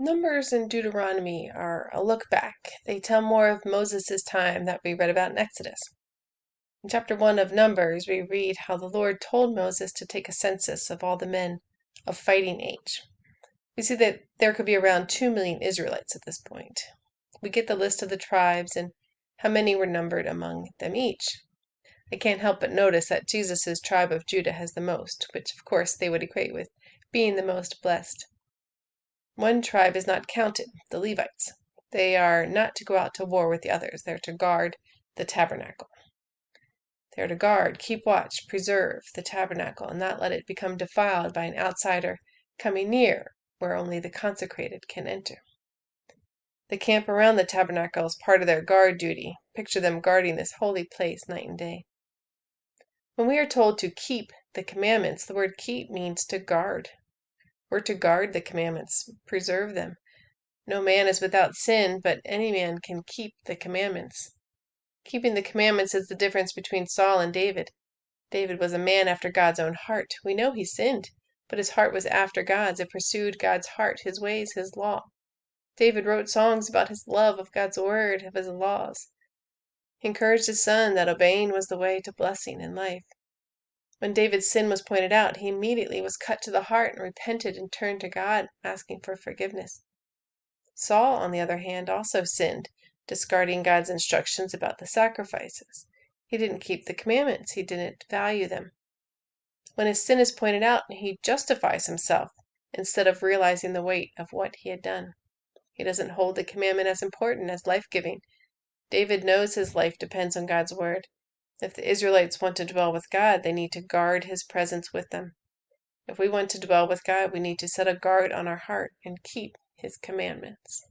Numbers and Deuteronomy are a look back. They tell more of Moses' time that we read about in Exodus. In chapter 1 of Numbers, we read how the Lord told Moses to take a census of all the men of fighting age. We see that there could be around 2 million Israelites at this point. We get the list of the tribes and how many were numbered among them each. I can't help but notice that Jesus' tribe of Judah has the most, which of course they would equate with being the most blessed. One tribe is not counted, the Levites. They are not to go out to war with the others. They're to guard the tabernacle. They're to guard, keep watch, preserve the tabernacle, and not let it become defiled by an outsider coming near where only the consecrated can enter. They camp around the tabernacle as part of their guard duty. Picture them guarding this holy place night and day. When we are told to keep the commandments, the word keep means to guard. We're to guard the commandments, preserve them. No man is without sin, but any man can keep the commandments. Keeping the commandments is the difference between Saul and David. David was a man after God's own heart. We know he sinned, but his heart was after God's. It pursued God's heart, his ways, his law. David wrote songs about his love of God's word, of his laws. He encouraged his son that obeying was the way to blessing and life. When David's sin was pointed out, he immediately was cut to the heart and repented and turned to God, asking for forgiveness. Saul, on the other hand, also sinned, discarding God's instructions about the sacrifices. He didn't keep the commandments. He didn't value them. When his sin is pointed out, he justifies himself instead of realizing the weight of what he had done. He doesn't hold the commandment as important as life-giving. David knows his life depends on God's word. If the Israelites want to dwell with God, they need to guard his presence with them. If we want to dwell with God, we need to set a guard on our heart and keep his commandments.